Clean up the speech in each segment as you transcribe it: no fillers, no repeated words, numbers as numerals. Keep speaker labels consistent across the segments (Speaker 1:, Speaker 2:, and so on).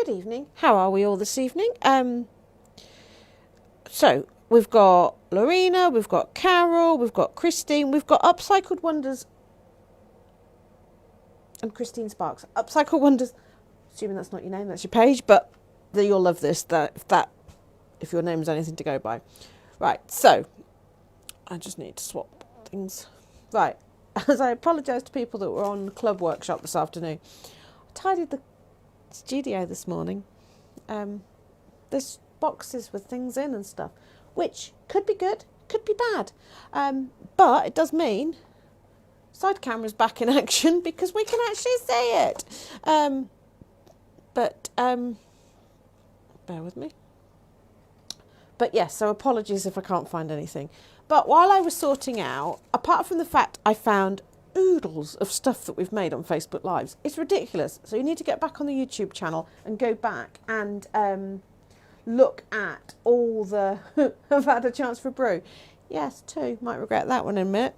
Speaker 1: Good evening. How are we all this evening? So we've got Lorena, we've got Carol, we've got Christine, we've got Upcycled Wonders and Christine Sparks. Upcycled Wonders, assuming that's not your name, that's your page, but you'll love this, if your name's anything to go by. Right, so I just need to swap things. Right, as I apologise to people that were on club workshop this afternoon, I tidied the studio this morning. There's boxes with things in and stuff, which could be good, could be bad, but it does mean side camera's back in action because we can actually see it. Bear with me. But yes, so apologies if I can't find anything. But while I was sorting out, apart from the fact I found oodles of stuff that we've made on Facebook Lives, it's ridiculous. So you need to get back on the YouTube channel and go back and look at all the I've had a chance for brew. Yes, two. Might regret that one in a minute.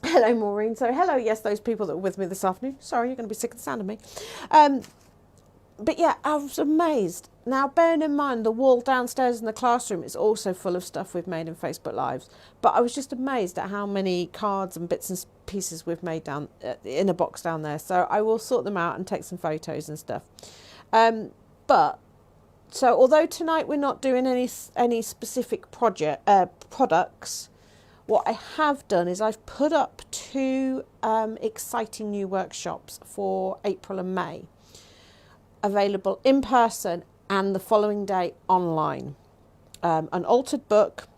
Speaker 1: Hello, Maureen. So hello, yes, those people that were with me this afternoon. Sorry, you're going to be sick of the sound of me. But yeah, I was amazed. Now, bearing in mind, the wall downstairs in the classroom is also full of stuff we've made in Facebook Lives. But I was just amazed at how many cards and bits and pieces we've made down in a box down there. So I will sort them out and take some photos and stuff. But so although tonight we're not doing any specific products, what I have done is I've put up two exciting new workshops for April and May, available in person and the following day online. An altered book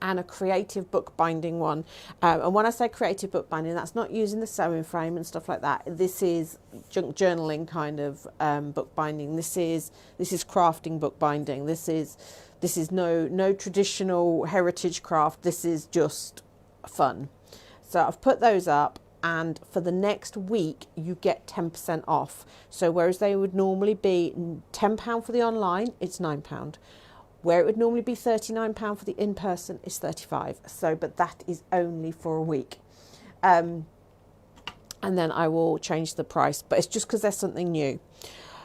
Speaker 1: and a creative book binding one. And when I say creative book binding, that's not using the sewing frame and stuff like that. This is junk journaling kind of book binding. This is crafting book binding. This is no traditional heritage craft. This is just fun. So I've put those up, and for the next week you get 10% off. So whereas they would normally be £10 for the online, it's £9. Where it would normally be £39 for the in-person is £35. So, but that is only for a week. And then I will change the price, but it's just because there's something new.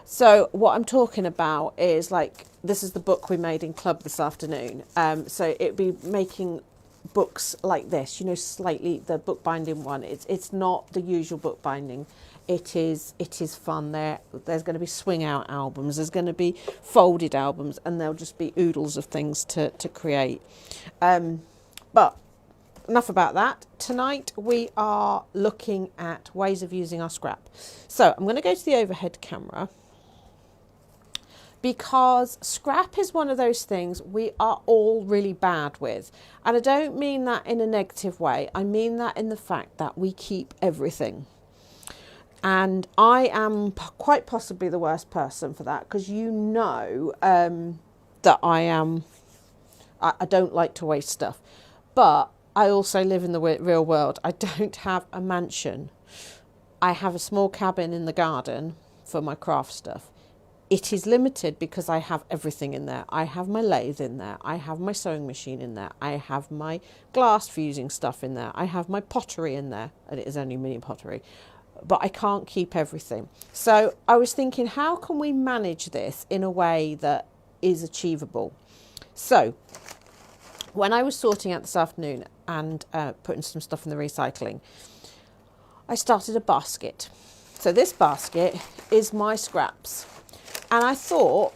Speaker 1: So what I'm talking about is, like, this is the book we made in club this afternoon. So it'd be making books like this, you know, slightly the book binding one. It's not the usual book binding. It is fun. There's going to be swing out albums. There's going to be folded albums, and there'll just be oodles of things to create. But enough about that. Tonight we are looking at ways of using our scrap. So I'm going to go to the overhead camera, because scrap is one of those things we are all really bad with. And I don't mean that in a negative way. I mean that in the fact that we keep everything. And I am quite possibly the worst person for that, because you know that I don't like to waste stuff. But I also live in the real world. I don't have a mansion. I have a small cabin in the garden for my craft stuff. It is limited because I have everything in there. I have my lathe in there. I have my sewing machine in there. I have my glass fusing stuff in there. I have my pottery in there. And it is only mini pottery. But I can't keep everything. So I was thinking, how can we manage this in a way that is achievable? So when I was sorting out this afternoon and putting some stuff in the recycling, I started a basket. So this basket is my scraps. And I thought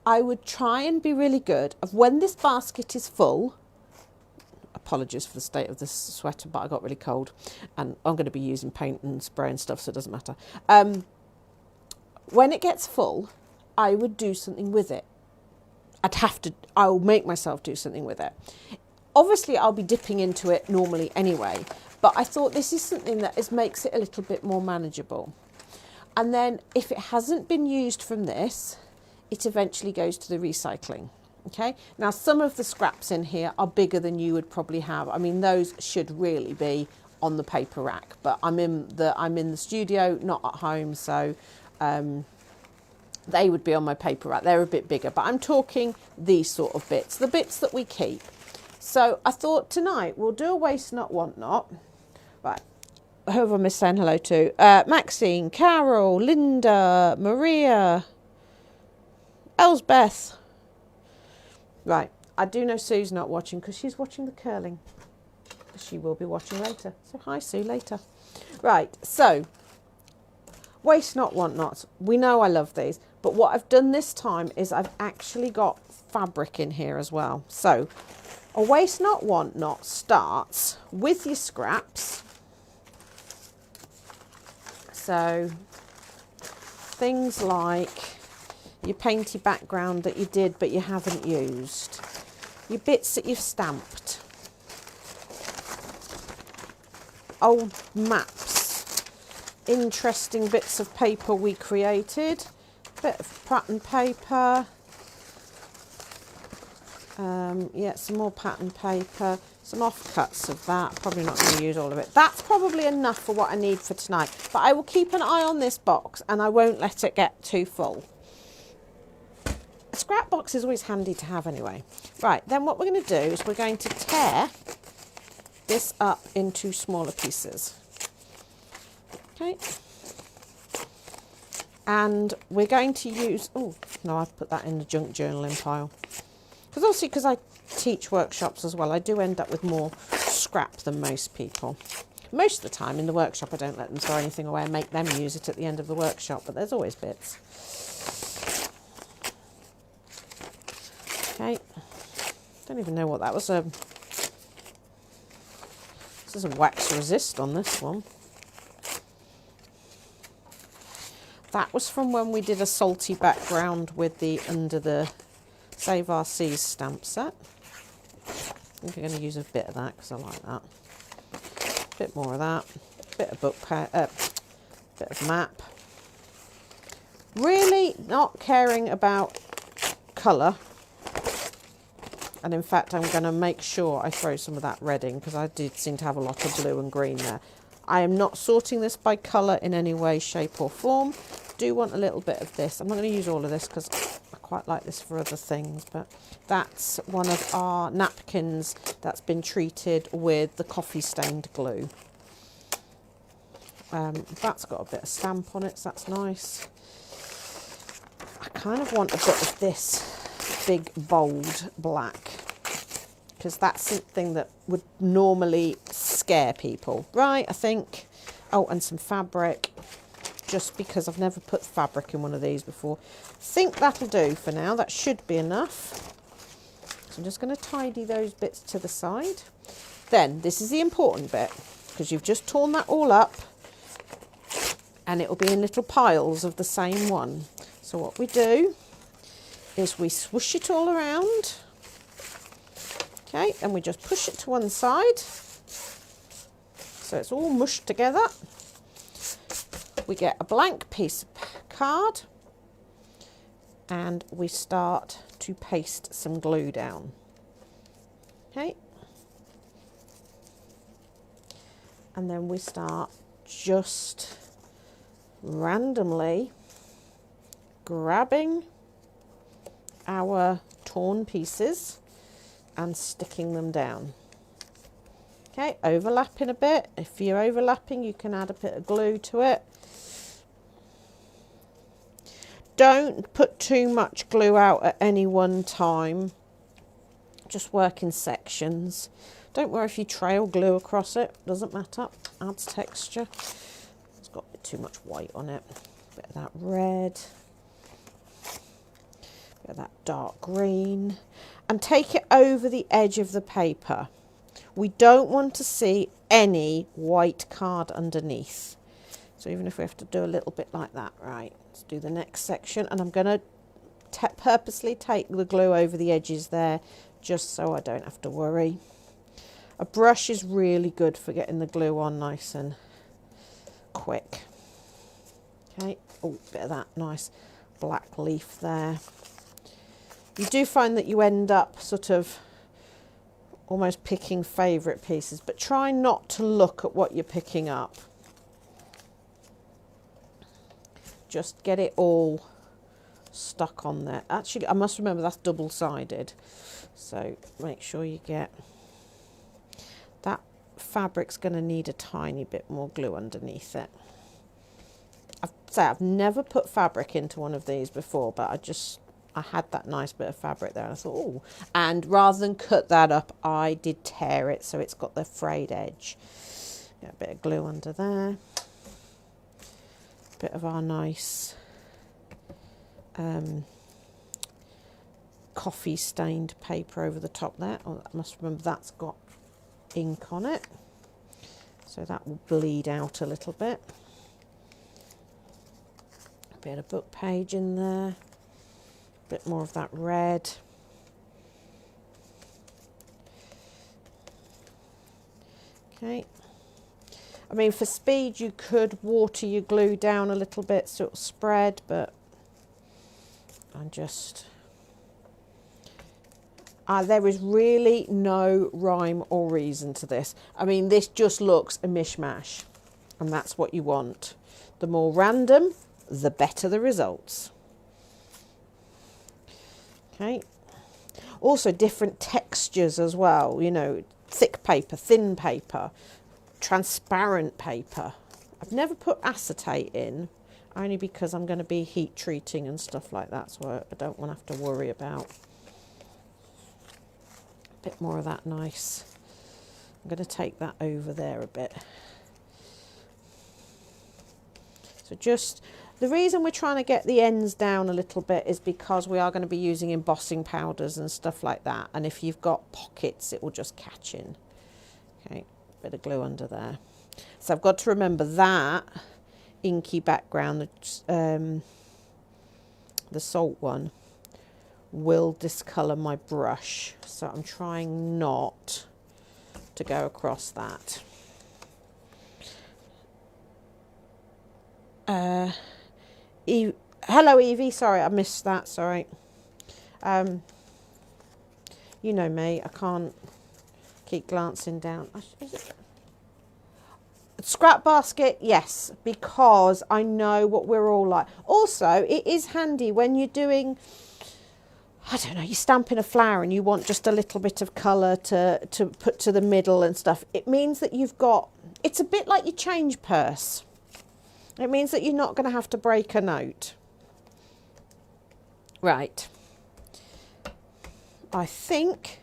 Speaker 1: I would try and be really good of, when this basket is full, apologies for the state of this sweater, but I got really cold and I'm going to be using paint and spray and stuff, so it doesn't matter. When it gets full, I would do something with it. I'll make myself do something with it. Obviously, I'll be dipping into it normally anyway, but I thought this is something that makes it a little bit more manageable. And then if it hasn't been used from this, it eventually goes to the recycling. Okay. Now, some of the scraps in here are bigger than you would probably have. I mean, those should really be on the paper rack, but I'm in the studio, not at home. So they would be on my paper rack. They're a bit bigger, but I'm talking these sort of bits, the bits that we keep. So I thought tonight we'll do a waste not, want not. Right. who have I missed saying hello to? Maxine, Carol, Linda, Maria, Elsbeth. Right, I do know Sue's not watching because she's watching the curling. She will be watching later. So hi Sue, later. Right, so waste not, want not. We know I love these, but what I've done this time is I've actually got fabric in here as well. So a waste not, want not starts with your scraps. So things like your painty background that you did but you haven't used, your bits that you've stamped, old maps, interesting bits of paper we created, bit of pattern paper, yeah, some more pattern paper, some offcuts of that. Probably not going to use all of it. That's probably enough for what I need for tonight, but I will keep an eye on this box and I won't let it get too full. A scrap box is always handy to have anyway. Right, then what we're going to do is we're going to tear this up into smaller pieces. Okay. And we're going to use, oh no, I've put that in the junk journaling pile. Because obviously, because I teach workshops as well, I do end up with more scrap than most people. Most of the time in the workshop, I don't let them throw anything away and make them use it at the end of the workshop, but there's always bits. Okay, don't even know what that was. This is a wax resist on this one. That was from when we did a salty background with the under the Save Our Seas stamp set. I think I'm going to use a bit of that because I like that. A bit more of that. Bit of book, bit of map. Really not caring about colour. And in fact, I'm going to make sure I throw some of that red in because I did seem to have a lot of blue and green there. I am not sorting this by colour in any way, shape or form. Do want a little bit of this. I'm not going to use all of this because I quite like this for other things, but that's one of our napkins that's been treated with the coffee stained glue. That's got a bit of stamp on it, so that's nice. I kind of want a bit of this big bold black because that's something that would normally scare people, right? I think. Oh, and some fabric, just because I've never put fabric in one of these before. I think that'll do for now. That should be enough. So I'm just going to tidy those bits to the side. Then this is the important bit because you've just torn that all up and it will be in little piles of the same one. So what we do is we swoosh it all around, okay, and we just push it to one side so it's all mushed together. We get a blank piece of card and we start to paste some glue down, okay, and then we start just randomly grabbing our torn pieces and sticking them down. Okay, overlapping a bit. If you're overlapping, you can add a bit of glue to it. Don't put too much glue out at any one time. Just work in sections. Don't worry if you trail glue across it, doesn't matter. Adds texture. It's got a bit too much white on it. A bit of that red. Of that dark green, and take it over the edge of the paper. We don't want to see any white card underneath, so even if we have to do a little bit like that. Right, let's do the next section, and I'm going to purposely take the glue over the edges there just so I don't have to worry. A brush is really good for getting the glue on nice and quick. Okay, oh, bit of that nice black leaf there. You do find that you end up sort of almost picking favourite pieces, but try not to look at what you're picking up. Just get it all stuck on there. Actually, I must remember that's double-sided, so make sure you get that fabric's going to need a tiny bit more glue underneath it. I've never put fabric into one of these before, but I had that nice bit of fabric there and I thought, oh, and rather than cut that up, I did tear it so it's got the frayed edge. Get a bit of glue under there. Bit of our nice coffee stained paper over the top there. Oh, I must remember that's got ink on it, so that will bleed out a little bit. A bit of book page in there, a bit more of that red. Okay. I mean, for speed you could water your glue down a little bit so it'll spread, but I'm just there is really no rhyme or reason to this. I mean, this just looks a mishmash, and that's what you want. The more random, the better the results. Okay. Also different textures as well, you know, thick paper, thin paper, transparent paper. I've never put acetate in, only because I'm going to be heat treating and stuff like that, so I don't want to have to worry about. A bit more of that nice. I'm going to take that over there a bit. So just, the reason we're trying to get the ends down a little bit is because we are going to be using embossing powders and stuff like that, and if you've got pockets it will just catch in. Okay, bit of glue under there. So I've got to remember that inky background, the salt one, will discolour my brush, so I'm trying not to go across that. Hello Evie, sorry I missed that, sorry. You know me, I can't keep glancing down. Scrap basket, yes, because I know what we're all like. Also, it is handy when you're doing, I don't know, you're stamping a flower and you want just a little bit of colour to put to the middle and stuff. It means that you've got, it's a bit like your change purse. It means that you're not going to have to break a note. Right. I think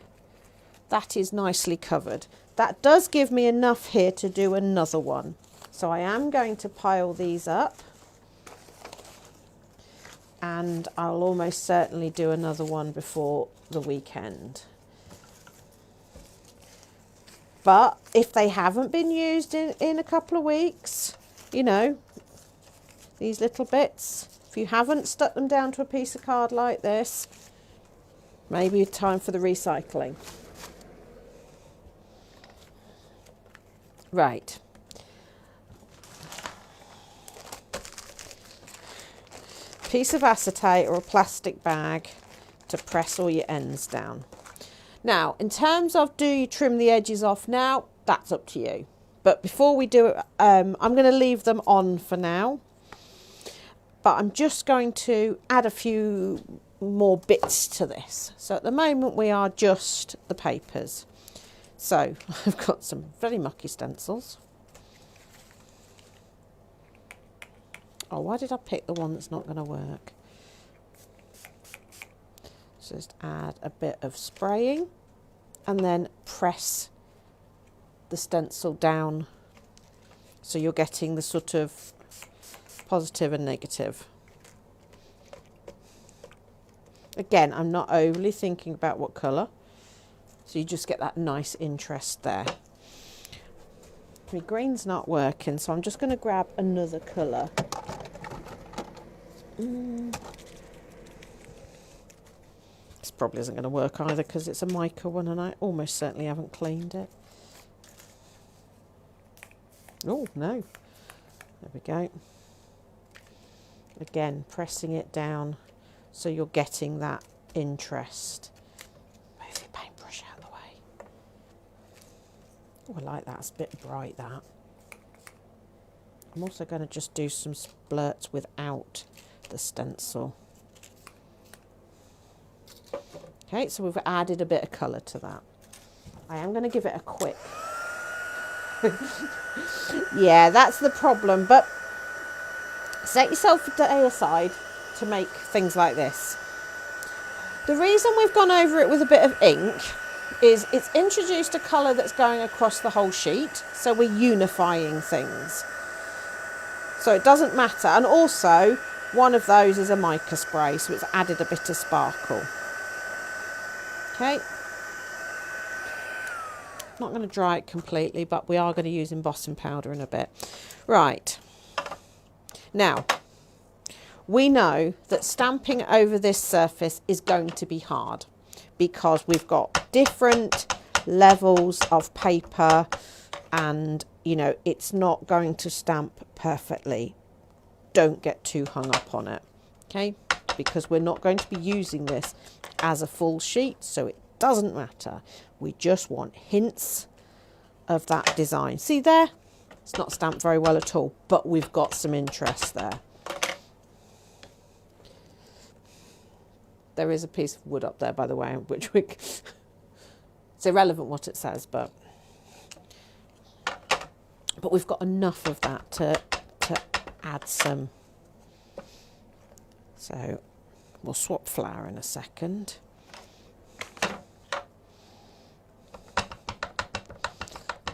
Speaker 1: that is nicely covered. That does give me enough here to do another one. So I am going to pile these up. And I'll almost certainly do another one before the weekend. But if they haven't been used in a couple of weeks, you know, these little bits, if you haven't stuck them down to a piece of card like this, maybe time for the recycling. Right. Piece of acetate or a plastic bag to press all your ends down. Now, in terms of do you trim the edges off now, that's up to you. But before we do it, I'm going to leave them on for now. But I'm just going to add a few more bits to this. So at the moment we are just the papers. So I've got some very mucky stencils. Oh, why did I pick the one that's not going to work? Just add a bit of spraying and then press the stencil down so you're getting the sort of positive and negative. Again, I'm not overly thinking about what colour, so you just get that nice interest there. My green's not working, so I'm just going to grab another colour. This probably isn't going to work either because it's a mica one and I almost certainly haven't cleaned it. Oh no, there we go. Again, pressing it down so you're getting that interest. Move your paintbrush out of the way. Oh, I like that, it's a bit bright, that. I'm also going to just do some splurts without the stencil. Okay, so we've added a bit of colour to that. I am going to give it a quick Yeah, that's the problem. But set yourself a day aside to make things like this. The reason we've gone over it with a bit of ink is it's introduced a colour that's going across the whole sheet, so we're unifying things. So it doesn't matter. And also, one of those is a mica spray, so it's added a bit of sparkle. Okay. Not going to dry it completely, but we are going to use embossing powder in a bit. Right. Now, we know that stamping over this surface is going to be hard because we've got different levels of paper and, you know, it's not going to stamp perfectly. Don't get too hung up on it, okay? Because we're not going to be using this as a full sheet, so it doesn't matter. We just want hints of that design. See there? It's not stamped very well at all, but we've got some interest there. There is a piece of wood up there, by the way, which it's irrelevant what it says, but we've got enough of that to add some. So we'll swap flour in a second.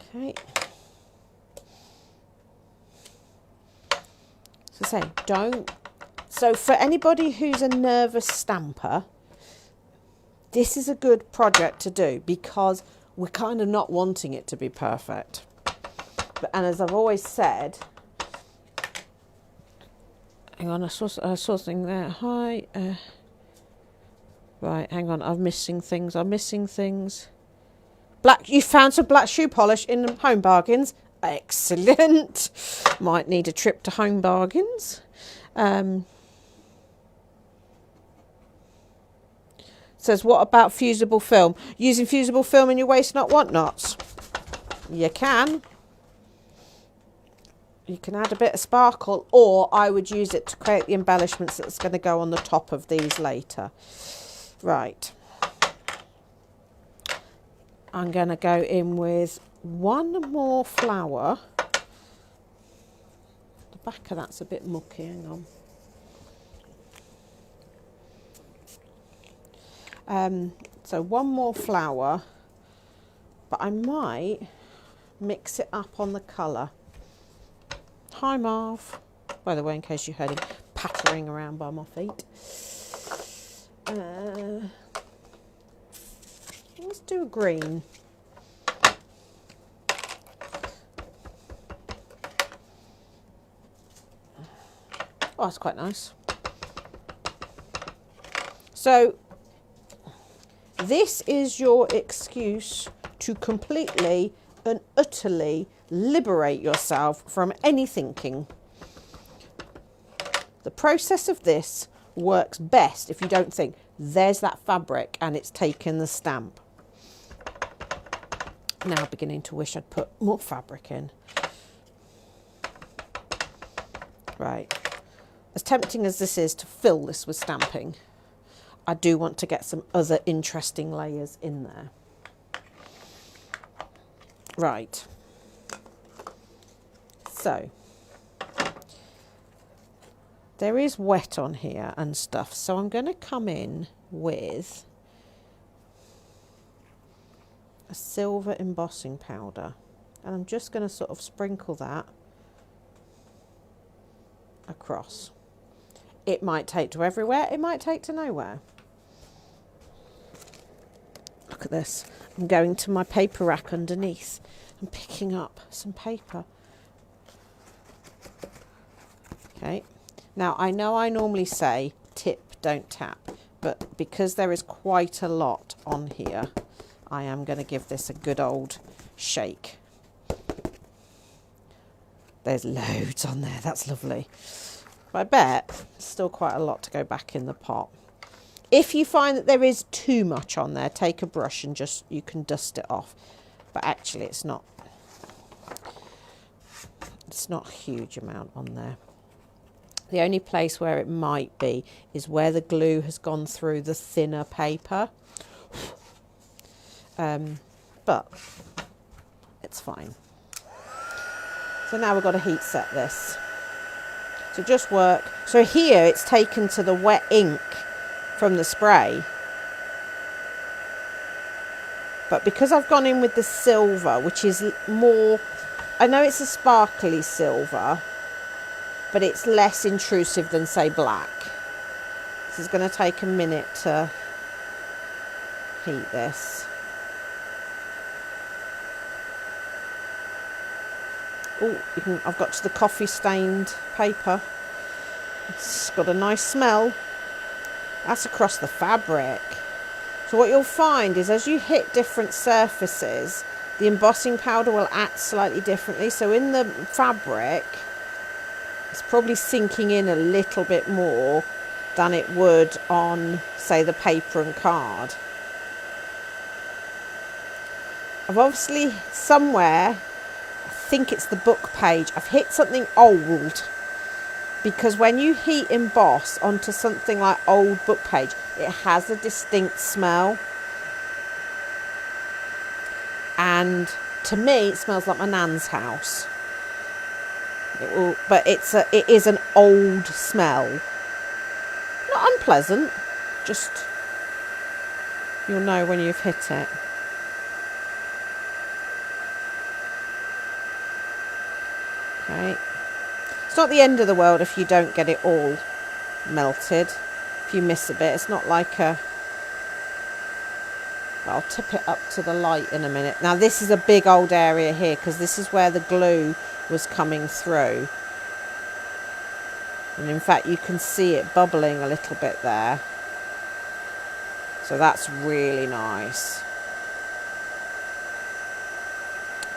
Speaker 1: Okay. So So for anybody who's a nervous stamper, this is a good project to do because we're kind of not wanting it to be perfect. And as I've always said, hang on, I saw something there. Hi. Right, hang on, I'm missing things. You found some black shoe polish in Home Bargains. Excellent. Might need a trip to Home Bargains. Says, what about fusible film? Using fusible film in your waste not want nots? You can. You can add a bit of sparkle, or I would use it to create the embellishments that's going to go on the top of these later. Right. I'm going to go in with one more flower. The back of that's a bit mucky, hang on. So one more flower, but I might mix it up on the colour. Hi Marv, by the way, in case you heard him pattering around by my feet. Let's do a green. Oh, that's quite nice. So this is your excuse to completely and utterly liberate yourself from any thinking. The process of this works best if you don't think, there's that fabric and it's taken the stamp. Now beginning to wish I'd put more fabric in. Right. As tempting as this is to fill this with stamping, I do want to get some other interesting layers in there. Right. So, there is wet on here and stuff, so I'm going to come in with a silver embossing powder, and I'm just going to sort of sprinkle that across. It might take to everywhere, it might take to nowhere. Look at this. I'm going to my paper rack underneath and picking up some paper. Okay. Now, I know I normally say tip, don't tap, but because there is quite a lot on here, I am going to give this a good old shake. There's loads on there. That's lovely. But I bet there's still quite a lot to go back in the pot. If you find that there is too much on there, take a brush and you can dust it off. But actually it's not a huge amount on there. The only place where it might be is where the glue has gone through the thinner paper. But it's fine. So now we've got to heat set this. So just work. So here it's taken to the wet ink from the spray. But because I've gone in with the silver, which is more, I know it's a sparkly silver, but it's less intrusive than, say, black. This is going to take a minute to heat this. Oh, I've got to the coffee stained paper. It's got a nice smell. That's across the fabric. So what you'll find is as you hit different surfaces, the embossing powder will act slightly differently. So in the fabric, it's probably sinking in a little bit more than it would on, say, the paper and card. I've obviously somewhere, I think it's the book page, I've hit something old, because when you heat emboss onto something like old book page, it has a distinct smell. And to me, it smells like my nan's house. But it is an old smell. Not unpleasant, just you'll know when you've hit it. Okay. It's not the end of the world if you don't get it all melted. If you miss a bit, it's not like a... I'll tip it up to the light in a minute. Now this is a big old area here because this is where the glue was coming through. And in fact you can see it bubbling a little bit there. So that's really nice.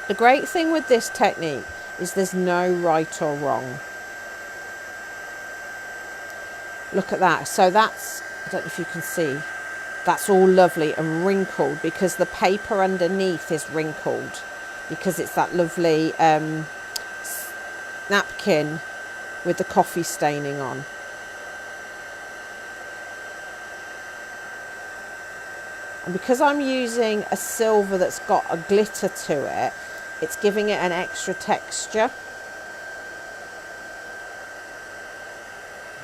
Speaker 1: The great thing with this technique is there's no right or wrong. Look at that. So that's, I don't know if you can see, that's all lovely and wrinkled because the paper underneath is wrinkled because it's that lovely napkin with the coffee staining on. And because I'm using a silver that's got a glitter to it, it's giving it an extra texture.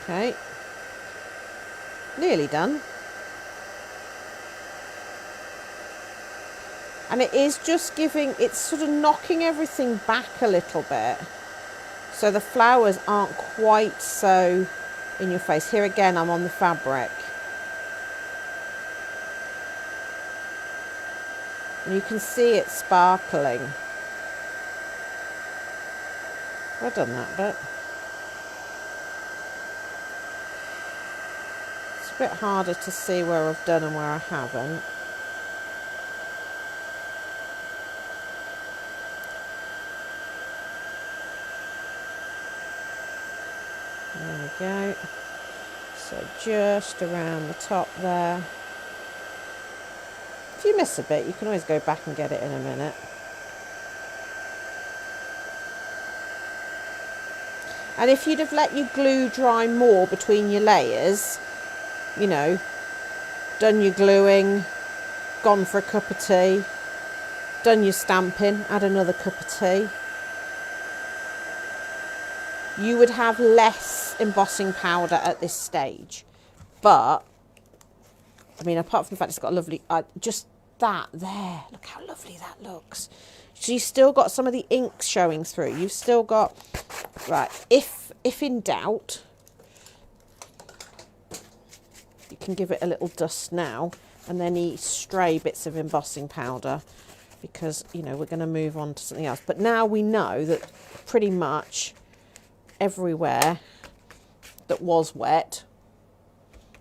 Speaker 1: Okay, nearly done. And it is just giving, it's sort of knocking everything back a little bit. So the flowers aren't quite so in your face. Here again, I'm on the fabric. And you can see it sparkling. I've done that bit. It's a bit harder to see where I've done and where I haven't. There we go. So just around the top there. If you miss a bit, you can always go back and get it in a minute. And if you'd have let your glue dry more between your layers, you know, done your gluing, gone for a cup of tea, done your stamping, add another cup of tea, you would have less embossing powder at this stage. But, I mean, apart from the fact it's got a lovely, just that there, look how lovely that looks. So you've still got some of the ink showing through. You've still got, right, if in doubt, you can give it a little dust now and any stray bits of embossing powder because, you know, we're going to move on to something else. But now we know that pretty much everywhere that was wet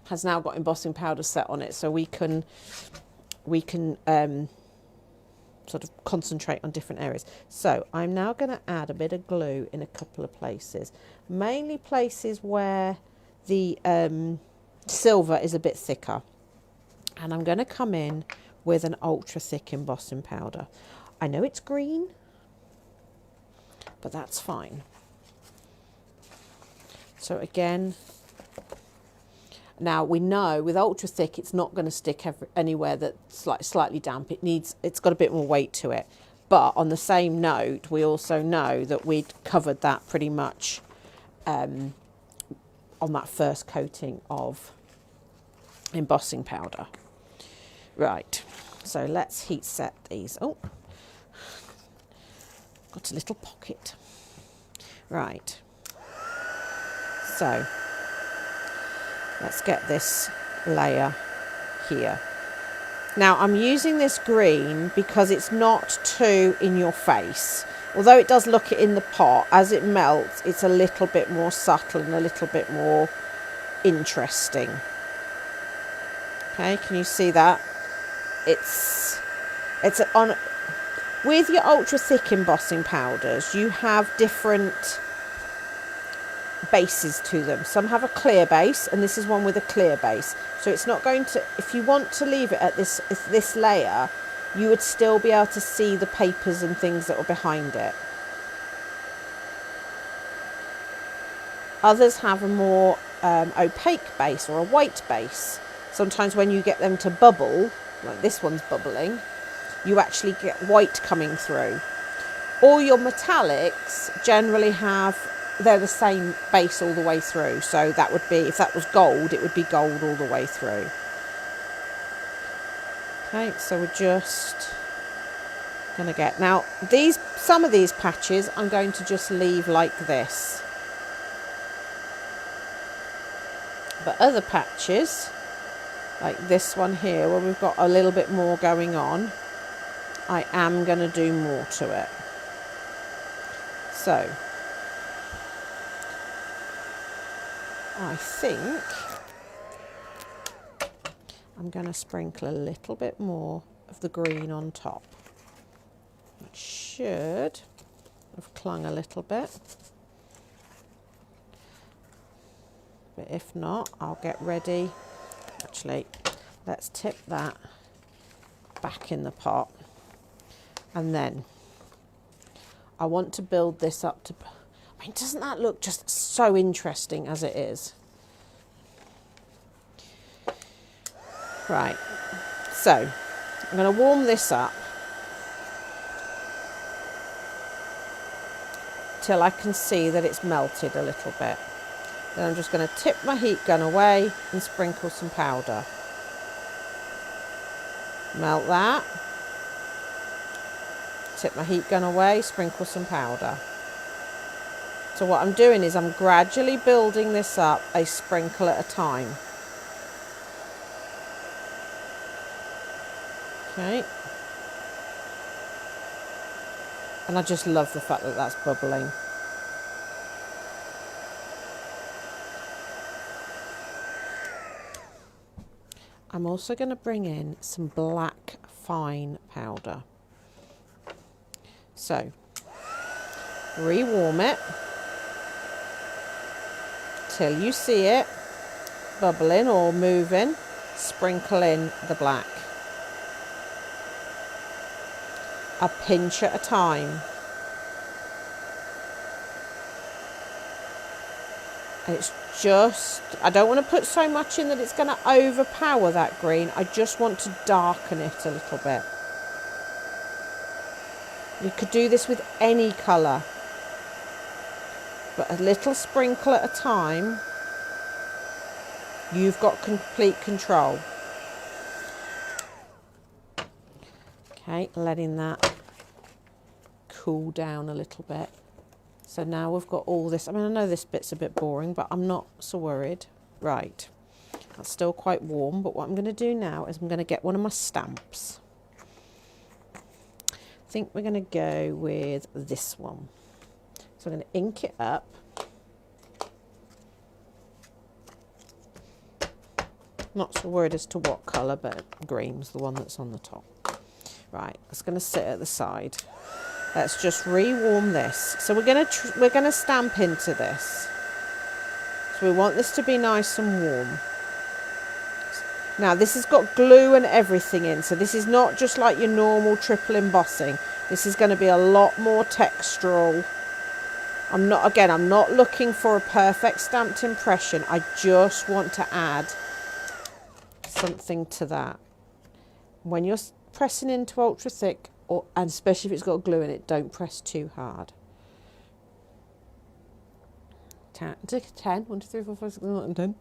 Speaker 1: has now got embossing powder set on it, so we can sort of concentrate on different areas. So I'm now going to add a bit of glue in a couple of places, mainly places where the silver is a bit thicker, and I'm going to come in with an ultra thick embossing powder. I know it's green, but that's fine. So again, now we know with ultra thick it's not going to stick anywhere that's slightly damp. It's got a bit more weight to it. But on the same note, we also know that we'd covered that pretty much on that first coating of embossing powder. Right, so let's heat set these. Oh, got a little pocket. Right, so let's get this layer here. Now I'm using this green because it's not too in your face. Although it does look it in the pot, as it melts, it's a little bit more subtle and a little bit more interesting. Okay, can you see that? It's on with your ultra thick embossing powders, you have different bases to them. Some have a clear base, and this is one with a clear base. So it's not going to, if you want to leave it at this layer, you would still be able to see the papers and things that are behind it. Others have a more opaque base or a white base. Sometimes when you get them to bubble, like this one's bubbling, you actually get white coming through. All your metallics generally have, they're the same base all the way through. So that would be, if that was gold, it would be gold all the way through. Okay, so we're just going to get, now these, some of these patches I'm going to just leave like this. But other patches, like this one here, where we've got a little bit more going on, I am going to do more to it. So, I think I'm going to sprinkle a little bit more of the green on top. It should have clung a little bit. But if not, I'll get ready. Actually, let's tip that back in the pot. And then I want to build this up to, I mean, doesn't that look just so interesting as it is? Right, so I'm going to warm this up till I can see that it's melted a little bit. Then I'm just going to tip my heat gun away and sprinkle some powder. Melt that. Tip my heat gun away, sprinkle some powder. So what I'm doing is I'm gradually building this up a sprinkle at a time. Okay. And I just love the fact that that's bubbling. I'm also going to bring in some black fine powder. So, rewarm it till you see it bubbling or moving. Sprinkle in the black. A pinch at a time. And it's just, I don't want to put so much in that it's going to overpower that green. I just want to darken it a little bit. You could do this with any colour, but a little sprinkle at a time. You've got complete control. Okay, letting that cool down a little bit. So now we've got all this. I mean, I know this bit's a bit boring, but I'm not so worried. Right, that's still quite warm, but what I'm going to do now is I'm going to get one of my stamps. I think we're going to go with this one. So I'm going to ink it up. Not so worried as to what colour, but green's the one that's on the top. Right, it's going to sit at the side. Let's just rewarm this. So we're going to stamp into this. So we want this to be nice and warm. Now this has got glue and everything in, so this is not just like your normal triple embossing. This is going to be a lot more textural. I'm not looking for a perfect stamped impression. I just want to add something to that. When you're pressing into ultra thick and especially if it's got glue in it, don't press too hard. 10, 1, 2, 3, 4, 5, 6, 7, 8, 10.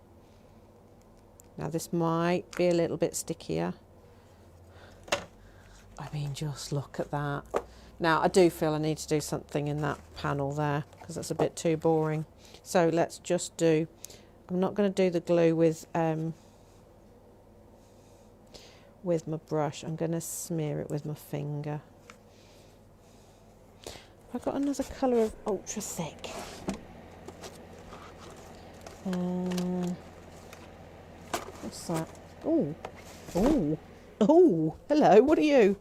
Speaker 1: Now this might be a little bit stickier. I mean, just look at that. Now I do feel I need to do something in that panel there because that's a bit too boring. So let's just do, I'm not going to do the glue with my brush. I'm going to smear it with my finger. I've got another colour of ultra thick. What's that? Oh, oh, oh, hello, what are you?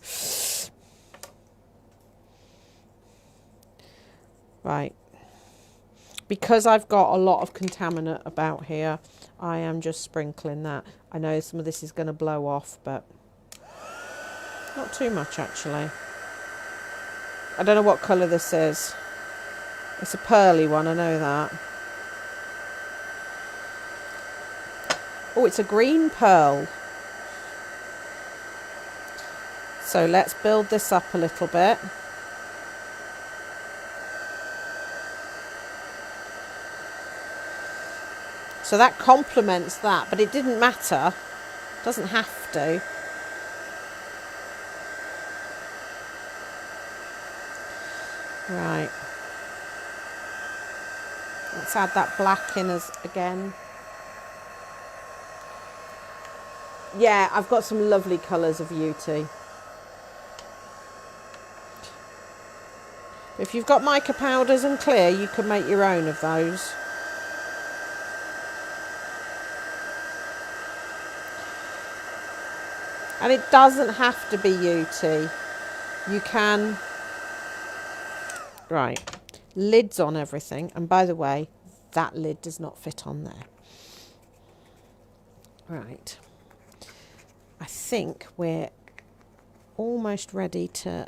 Speaker 1: Right. Because I've got a lot of contaminant about here, I am just sprinkling that. I know some of this is going to blow off, but not too much actually. I don't know what colour this is. It's a pearly one, I know that. Oh, it's a green pearl. So let's build this up a little bit. So that complements that, but it didn't matter. Doesn't have to. Right. Let's add that black in as again. Yeah, I've got some lovely colours of Beauty. If you've got mica powders and clear, you can make your own of those. And it doesn't have to be Beauty. You can... Right, lids on everything. And by the way, that lid does not fit on there. Right. I think we're almost ready to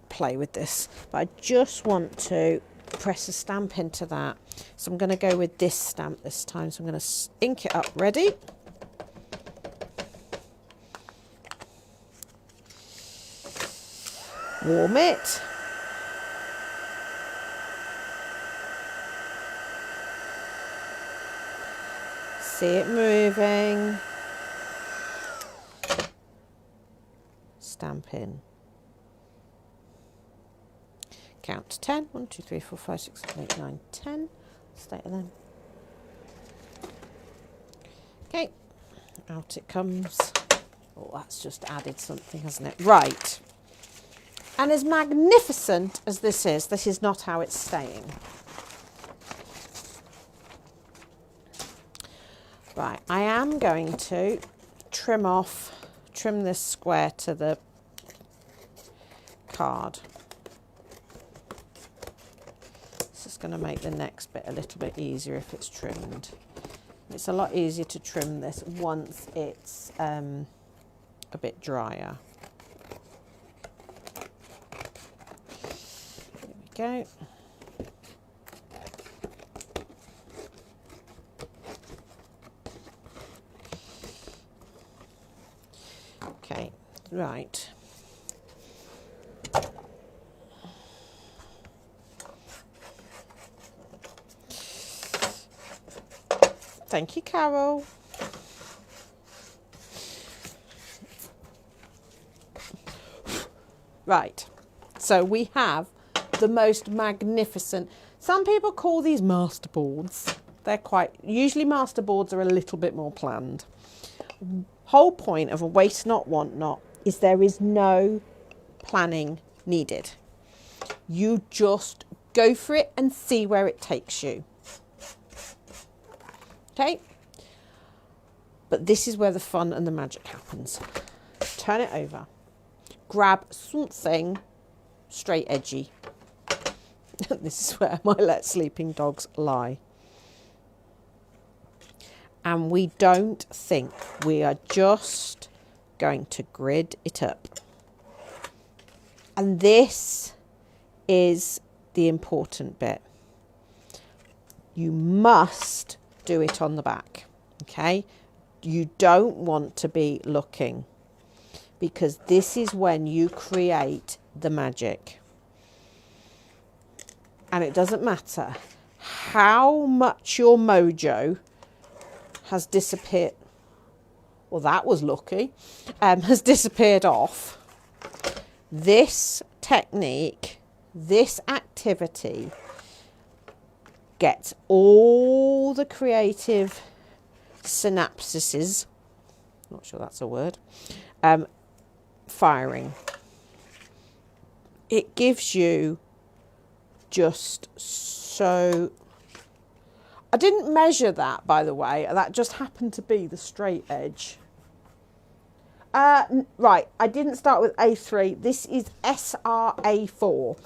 Speaker 1: play with this. But I just want to press a stamp into that. So I'm going to go with this stamp this time. So I'm going to ink it up. Ready? Warm it. See it moving. Stamp in. Count to 10. 1, 2, 3, 4, 5, 6, 7, 8, 9, 10. Stay then. Okay. Out it comes. Oh, that's just added something, hasn't it? Right. And as magnificent as this is not how it's staying. Right, I am going to trim this square to the card. This is going to make the next bit a little bit easier if it's trimmed. It's a lot easier to trim this once it's a bit drier. There we go. Okay, right. Thank you, Carol. Right, so we have the most magnificent, some people call these masterboards. They're usually masterboards are a little bit more planned. Whole point of a waste not, want not is there is no planning needed. You just go for it and see where it takes you. Okay? But this is where the fun and the magic happens. Turn it over. Grab something straight edgy. This is where my Let Sleeping Dogs lie. And we don't think, we are just going to grid it up. And this is the important bit. You must do it on the back, okay? You don't want to be looking. because this is when you create the magic. And it doesn't matter how much your mojo has disappeared. Well, that was lucky. Has disappeared off. This technique, this activity gets all the creative synapses, not sure that's a word, firing. It gives you just so... I didn't measure that, by the way. That just happened to be the straight edge. Right, I didn't start with A3. This is SRA4.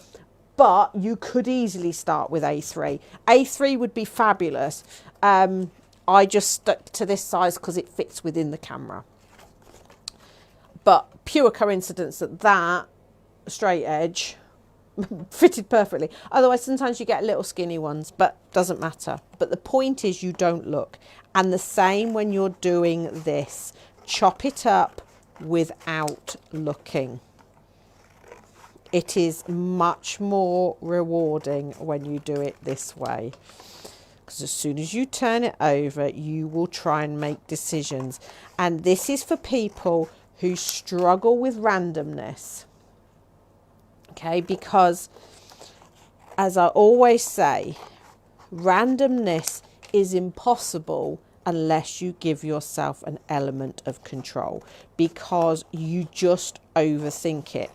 Speaker 1: But you could easily start with A3. A3 would be fabulous. I just stuck to this size because it fits within the camera. But pure coincidence that straight edge fitted perfectly. Otherwise, sometimes you get little skinny ones, but doesn't matter. But the point is you don't look. And the same when you're doing this. Chop it up without looking. It is much more rewarding when you do it this way. Because as soon as you turn it over, you will try and make decisions. And this is for people who struggle with randomness. Okay, because as I always say, randomness is impossible unless you give yourself an element of control, because you just overthink it.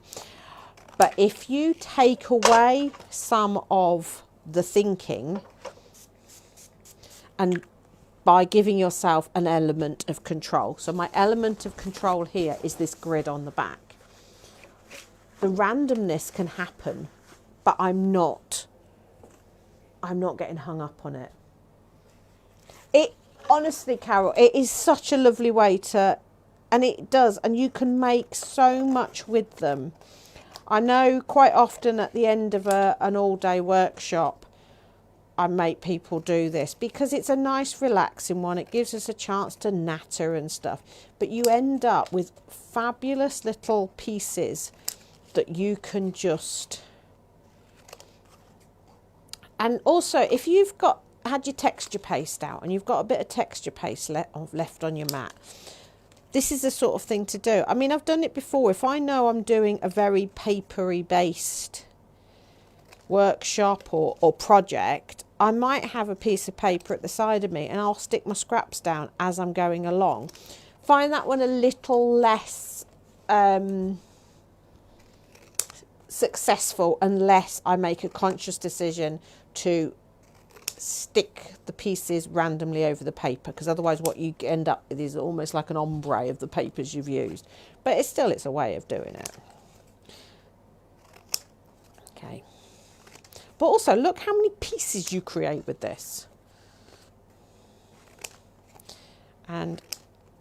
Speaker 1: But if you take away some of the thinking and by giving yourself an element of control. So my element of control here is this grid on the back. The randomness can happen, but I'm not getting hung up on it. It honestly, Carol, it is such a lovely way to, and it does, and you can make so much with them. I know quite often at the end of an all-day workshop, I make people do this because it's a nice relaxing one. It gives us a chance to natter and stuff. But you end up with fabulous little pieces that you can just... And also, if you've had your texture paste out and you've got a bit of texture paste left on your mat, this is the sort of thing to do. I mean, I've done it before. If I know I'm doing a very papery based workshop or project, I might have a piece of paper at the side of me and I'll stick my scraps down as I'm going along. Find that one a little less successful unless I make a conscious decision to stick the pieces randomly over the paper, because otherwise what you end up with is almost like an ombre of the papers you've used. But it's a way of doing it. Okay. But also, look how many pieces you create with this. And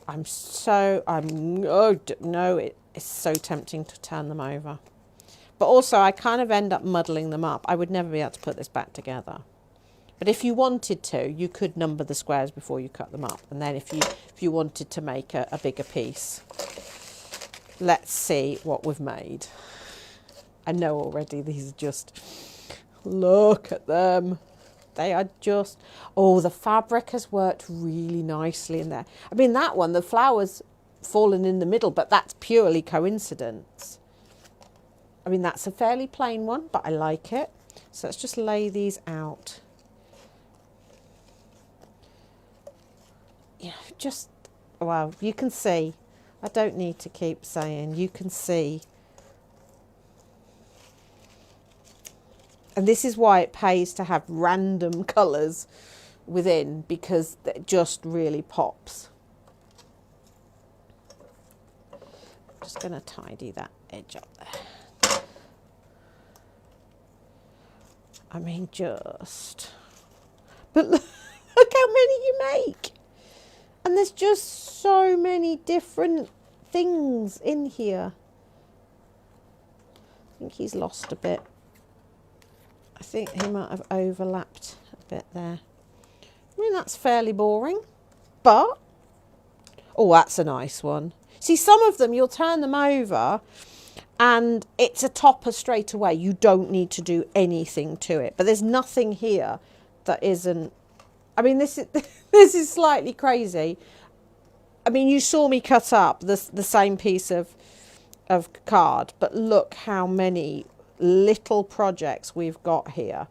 Speaker 1: oh no, it's so tempting to turn them over. But also, I kind of end up muddling them up. I would never be able to put this back together. But if you wanted to, you could number the squares before you cut them up. And then if you wanted to make a bigger piece. Let's see what we've made. I know already these are just... Look at them. They are just... Oh, the fabric has worked really nicely in there. I mean, that one, the flower's fallen in the middle, but that's purely coincidence. I mean, that's a fairly plain one, but I like it. So let's just lay these out. You know, just... Wow, you can see. I don't need to keep saying. You can see. And this is why it pays to have random colours within, because it just really pops. I'm just going to tidy that edge up there. I mean, just... But look how many you make. And there's just so many different things in here. I think he's lost a bit. I think he might have overlapped a bit there. I mean, that's fairly boring, but... Oh, that's a nice one. See, some of them, you'll turn them over and it's a topper straight away. You don't need to do anything to it. But there's nothing here that isn't... I mean, this is this is slightly crazy. I mean, you saw me cut up the same piece of card, but look how many little projects we've got here.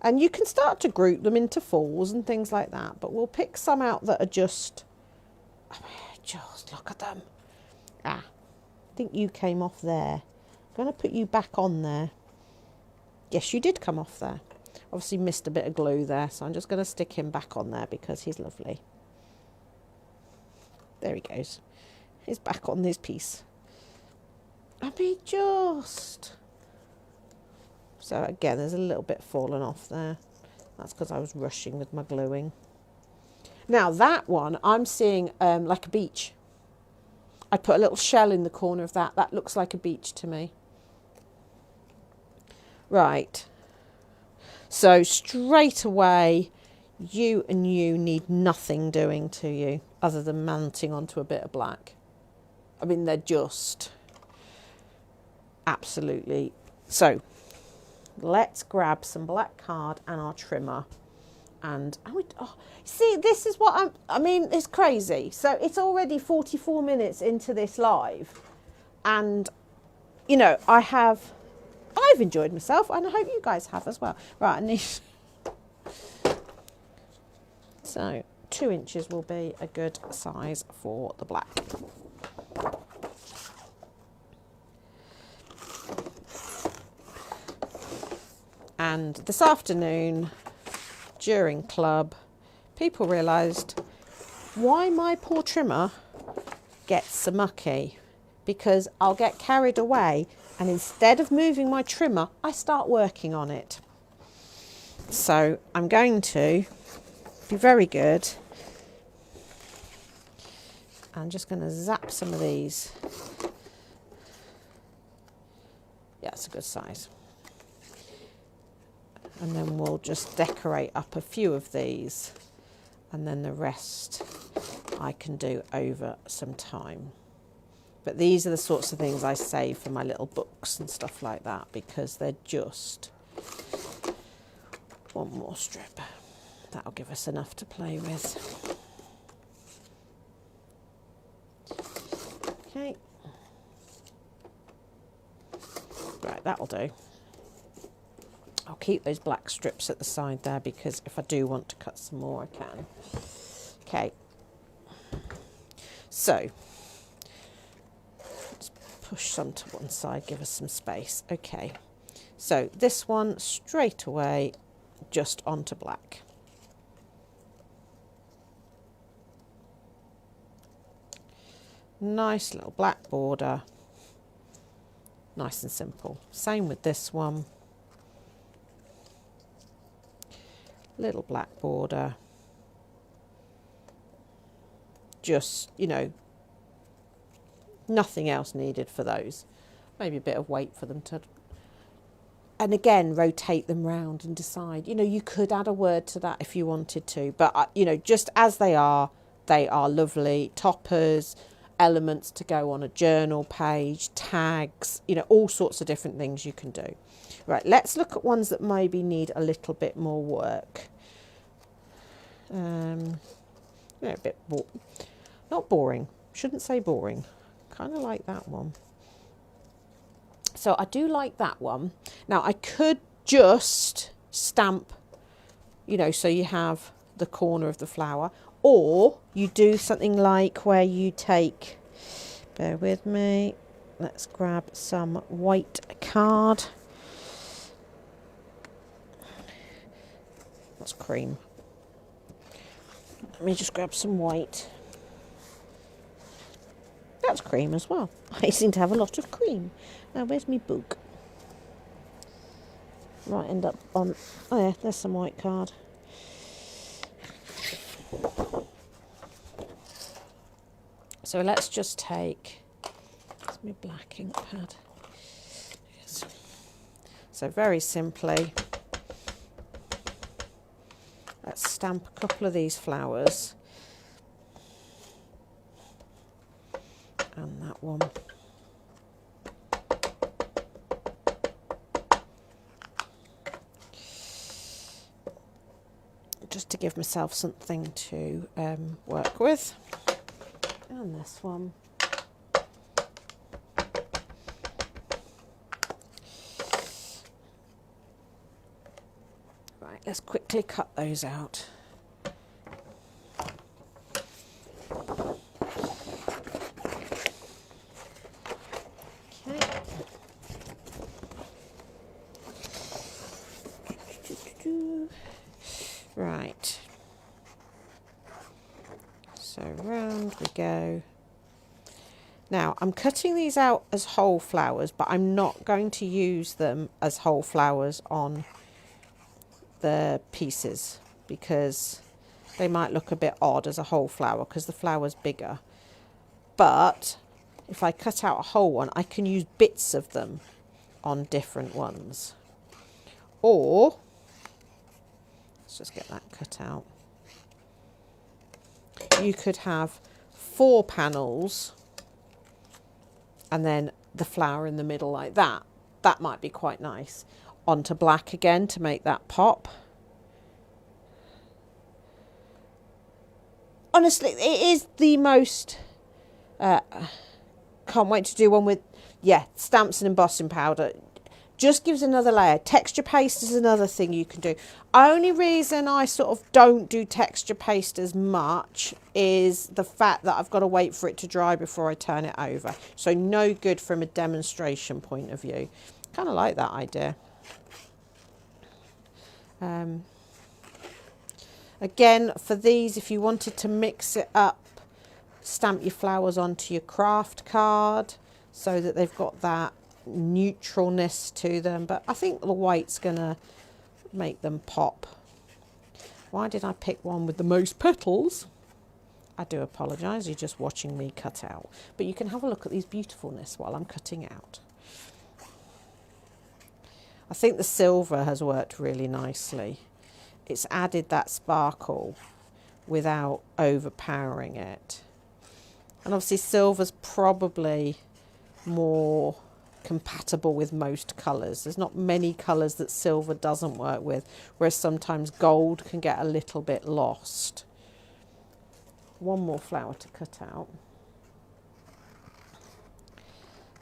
Speaker 1: And you can start to group them into falls and things like that. But we'll pick some out that are just... I mean, just look at them. I think you came off there. I'm going to put you back on there. Yes, you did come off there. Obviously missed a bit of glue there, so I'm just going to stick him back on there because he's lovely. There he goes. He's back on this piece. I mean, just... So again, there's a little bit fallen off there. That's because I was rushing with my gluing. Now that one, I'm seeing like a beach. I put a little shell in the corner of that. That looks like a beach to me. Right. So straight away, you and you need nothing doing to you other than mounting onto a bit of black. I mean, they're just absolutely... So let's grab some black card and our trimmer. And see, this is what I mean, it's crazy. So it's already 44 minutes into this live. And, you know, I've enjoyed myself and I hope you guys have as well. Right, I need... So 2 inches will be a good size for the black. And this afternoon, during club, people realised why my poor trimmer gets so mucky. Because I'll get carried away and instead of moving my trimmer, I start working on it. So I'm going to be very good. I'm just going to zap some of these. Yeah, it's a good size. And then we'll just decorate up a few of these. And then the rest I can do over some time. But these are the sorts of things I save for my little books and stuff like that because they're just... One more strip. That'll give us enough to play with. Okay. Right, that'll do. I'll keep those black strips at the side there because if I do want to cut some more, I can. Okay. So, let's push some to one side, give us some space. Okay. So, this one straight away, just onto black. Nice little black border. Nice and simple. Same with this one. Little black border. Just, you know, nothing else needed for those. Maybe a bit of weight for them to... And again, rotate them round and decide. You know, you could add a word to that if you wanted to. But, you know, just as they are lovely. Toppers, elements to go on a journal page, tags, you know, all sorts of different things you can do. Right, let's look at ones that maybe need a little bit more work. Yeah, a bit not boring. Shouldn't say boring. Kind of like that one. So I do like that one. Now I could just stamp, you know, so you have the corner of the flower, or you do something like where you take, bear with me, let's grab some white card. That's cream. Let me just grab some white. That's cream as well. I seem to have a lot of cream. Now, where's my book? Might end up on... Oh, yeah, there's some white card. So let's just take... Where's my black ink pad? Yes. So very simply, let's stamp a couple of these flowers. And that one. Just to give myself something to work with. And this one. Right, let's quickly cut those out. Right, so round we go. Now I'm cutting these out as whole flowers, but I'm not going to use them as whole flowers on the pieces because they might look a bit odd as a whole flower because the flower's bigger. But if I cut out a whole one, I can use bits of them on different ones. Or let's just get that cut out. You could have 4 panels and then the flower in the middle like that. That might be quite nice. Onto black again to make that pop. Honestly, it is the most... can't wait to do one with, stamps and embossing powder. Just gives another layer. Texture paste is another thing you can do. Only reason I sort of don't do texture paste as much is the fact that I've got to wait for it to dry before I turn it over. So no good from a demonstration point of view. Kind of like that idea. Again, for these, if you wanted to mix it up, stamp your flowers onto your craft card so that they've got that neutralness to them, but I think the white's gonna make them pop. Why did I pick one with the most petals? I do apologise, you're just watching me cut out, but you can have a look at these beautifulness while I'm cutting out. I think the silver has worked really nicely. It's added that sparkle without overpowering it, and obviously silver's probably more compatible with most colours. There's not many colours that silver doesn't work with, whereas sometimes gold can get a little bit lost. One more flower to cut out.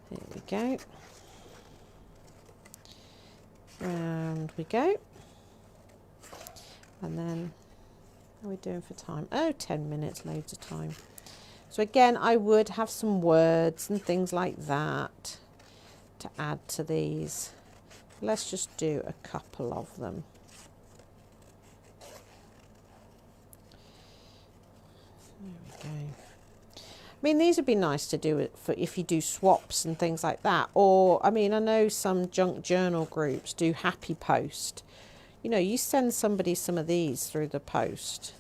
Speaker 1: Here we go. Round we go. And then, how are we doing for time? Oh, 10 minutes, loads of time. So again, I would have some words and things like that to add to these. Let's just do a couple of them. There we go. I mean, these would be nice to do it for if you do swaps and things like that. Or, I mean, I know some junk journal groups do happy post. You know, you send somebody some of these through the post.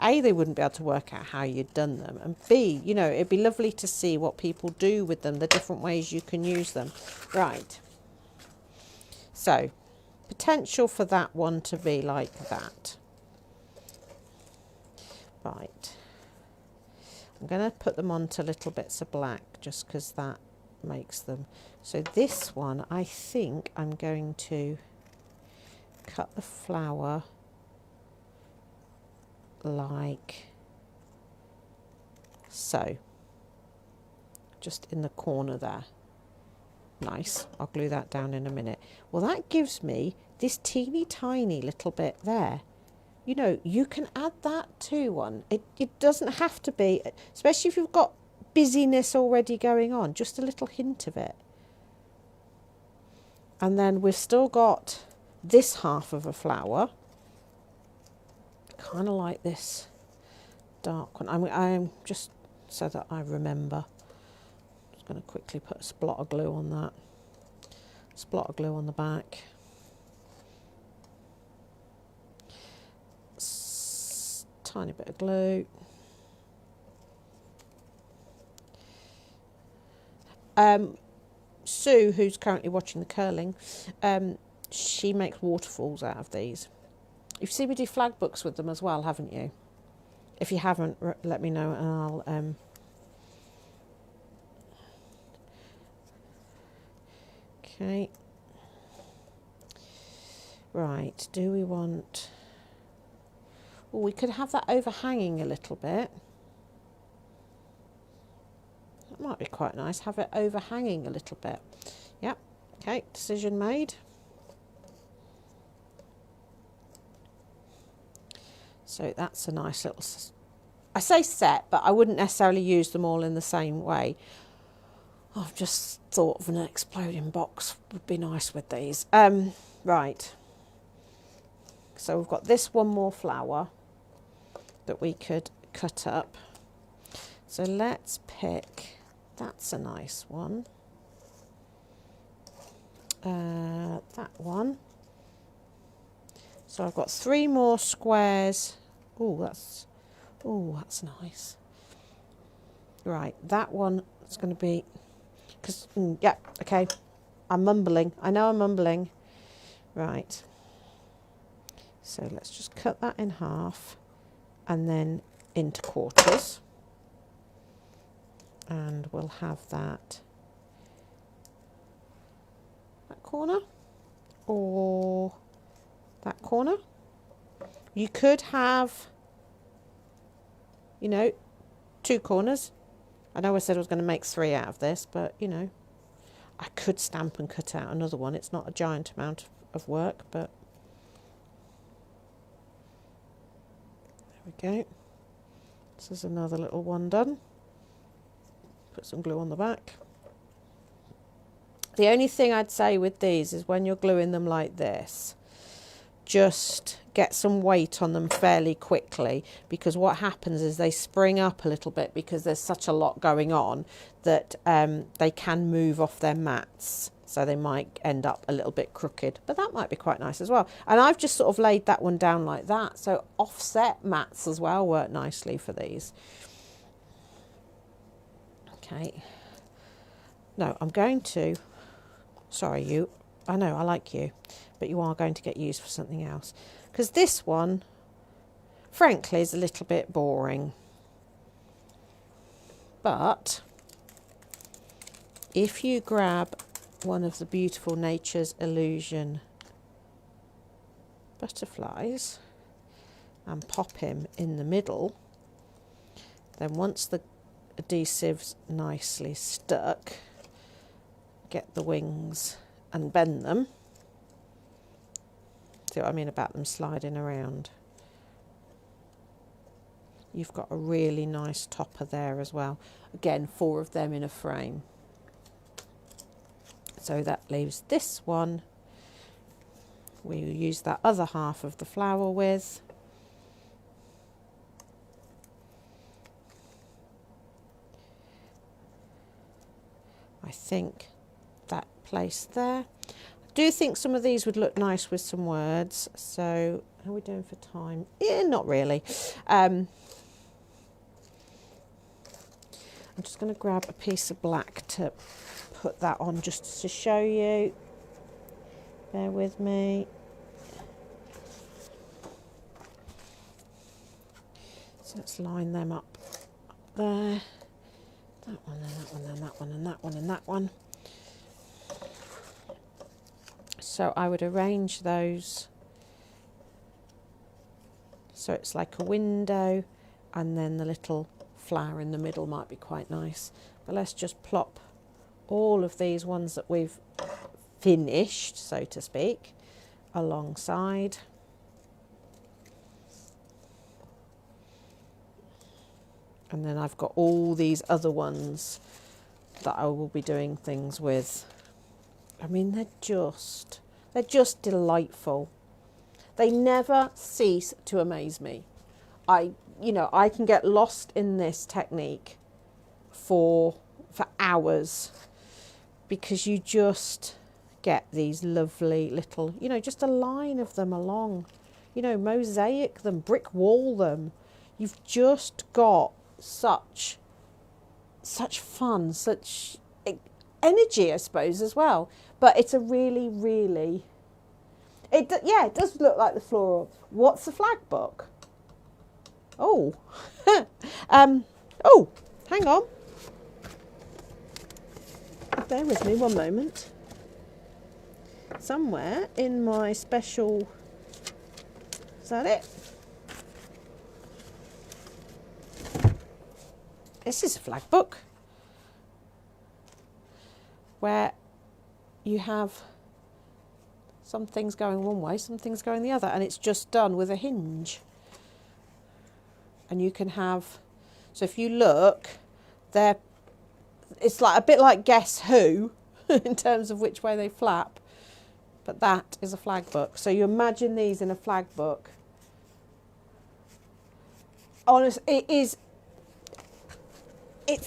Speaker 1: A, they wouldn't be able to work out how you'd done them. And B, you know, it'd be lovely to see what people do with them, the different ways you can use them. Right. So, potential for that one to be like that. Right. I'm going to put them onto little bits of black just because that makes them. So this one, I think I'm going to cut the flower like so, just in the corner there. Nice. I'll glue that down in a minute. Well, that gives me this teeny tiny little bit there. You know, you can add that to one. It doesn't have to be, especially if you've got busyness already going on, just a little hint of it. And then we've still got this half of a flower. Kind of like this dark one. I'm just so that I remember. Just going to quickly put a splot of glue on that. Splot of glue on the back. Tiny bit of glue. Sue, who's currently watching the curling, she makes waterfalls out of these. You've seen me do flag books with them as well, haven't you? If you haven't, let me know and Okay. Right, do we want... Well, we could have that overhanging a little bit. That might be quite nice, have it overhanging a little bit. Yep, okay, decision made. So that's a nice little... I say set, but I wouldn't necessarily use them all in the same way. I've just thought of an exploding box would be nice with these. Right. So we've got this one more flower that we could cut up. So let's pick, that's a nice one. That one. So I've got 3 more squares. Oh, that's nice. Right, that one is going to be, because, yeah, okay, I'm mumbling. I know I'm mumbling. Right. So let's just cut that in half and then into quarters. And we'll have that corner or that corner. You could have, you know, 2 corners. I know I said I was going to make 3 out of this, but, you know, I could stamp and cut out another one. It's not a giant amount of work, but there we go. This is another little one done. Put some glue on the back. The only thing I'd say with these is when you're gluing them like this, just get some weight on them fairly quickly, because what happens is they spring up a little bit because there's such a lot going on that they can move off their mats, so they might end up a little bit crooked, but that might be quite nice as well. And I've just sort of laid that one down like that, so offset mats as well work nicely for these. Okay, no, I'm going to, sorry you, I know I like you, but you are going to get used for something else, because this one frankly is a little bit boring. But if you grab one of the beautiful Nature's Illusion butterflies and pop him in the middle, then once the adhesive's nicely stuck, get the wings and bend them. See what I mean about them sliding around? You've got a really nice topper there as well. Again, 4 of them in a frame. So that leaves this one. We'll use that other half of the flower with. I think that place there. I do think some of these would look nice with some words. So how are we doing for time? Yeah, not really. I'm just going to grab a piece of black to put that on just to show you. Bear with me. So let's line them up there. That one, and that one, and that one, and that one, and that one. So I would arrange those so it's like a window, and then the little flower in the middle might be quite nice. But let's just plop all of these ones that we've finished, so to speak, alongside. And then I've got all these other ones that I will be doing things with. I mean, they're just delightful. They never cease to amaze me. I can get lost in this technique for hours, because you just get these lovely little, just a line of them along, mosaic them, brick wall them. You've just got such fun, such energy, I suppose, as well. But it's a really, really, it does look like the floral. What's the flag book? Oh, oh, hang on. Bear with me one moment. somewhere in my special, is that it? This is a flag book where you have some things going one way, some things going the other, and it's just done with a hinge. And you can have, so if you look, there, it's like a bit like Guess Who in terms of which way they flap, but that is a flag book. So you imagine these in a flag book. Honestly, it's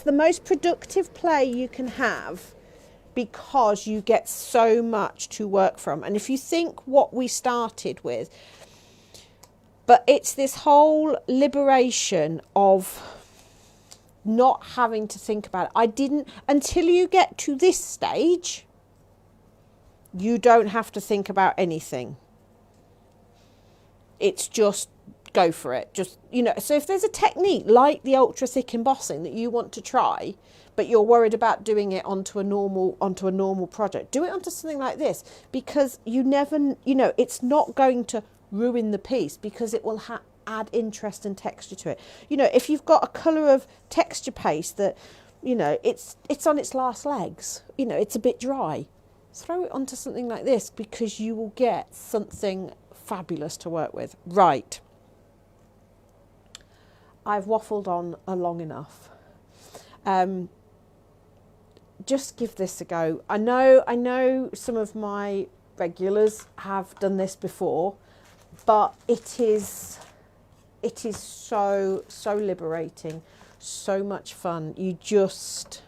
Speaker 1: the most productive play you can have, because you get so much to work from. And if you think what we started with, but it's this whole liberation of not having to think about it. Until you get to this stage, you don't have to think about anything. It's just go for it. Just, you know, so if there's a technique like the ultra thick embossing that you want to try, but you're worried about doing it onto a normal project, do it onto something like this, because you never, you know, it's not going to ruin the piece, because it will add interest and texture to it. You know, if you've got a colour of texture paste that, you know, it's on its last legs, you know, it's a bit dry, throw it onto something like this, because you will get something fabulous to work with. Right, I've waffled on long enough. Just give this a go. I know some of my regulars have done this before, but it is so liberating, so much fun. You just,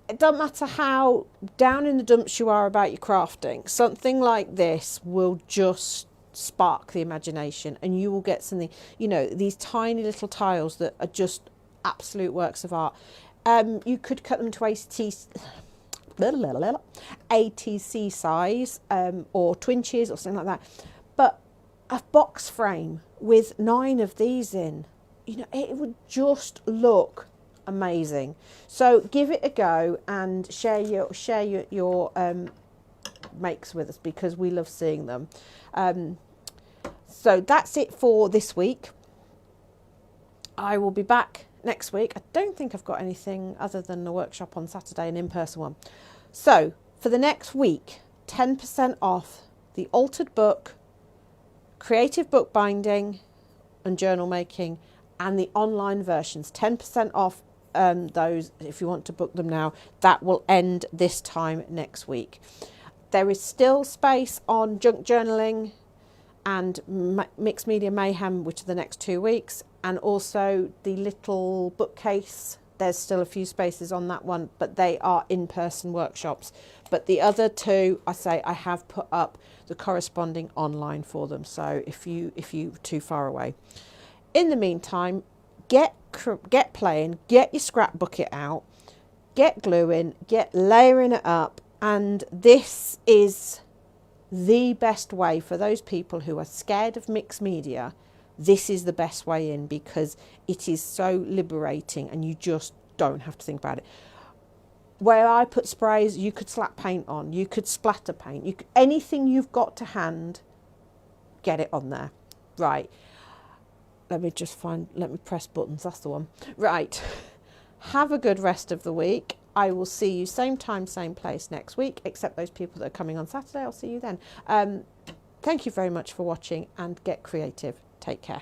Speaker 1: it doesn't matter how down in the dumps you are about your crafting, something like this will just spark the imagination, and you will get something, you know, these tiny little tiles that are just absolute works of art. You could cut them to ATC size, or twinches or something like that. But a box frame with 9 of these in, you know, it would just look amazing. So give it a go and share your makes with us, because we love seeing them. So that's it for this week. I will be back next week. I don't think I've got anything other than the workshop on Saturday, an in-person one. So for the next week, 10% off the altered book, creative book binding and journal making, and the online versions. 10% off those if you want to book them now. That will end this time next week. There is still space on junk journaling and mixed media mayhem, which are the next 2 weeks, and also the little bookcase. There's still a few spaces on that one, but they are in-person workshops. But the other two, I have put up the corresponding online for them. So if you're too far away, in the meantime, get playing, get your scrap bucket out, get gluing, get layering it up, and this is the best way for those people who are scared of mixed media. This is the best way in, because it is so liberating and you just don't have to think about it. Where I put sprays, you could slap paint on, you could splatter paint, anything you've got to hand, get it on there. Right, let me press buttons, that's the one. Right, have a good rest of the week. I will see you same time, same place next week, except those people that are coming on Saturday. I'll see you then. Thank you very much for watching, and get creative. Take care.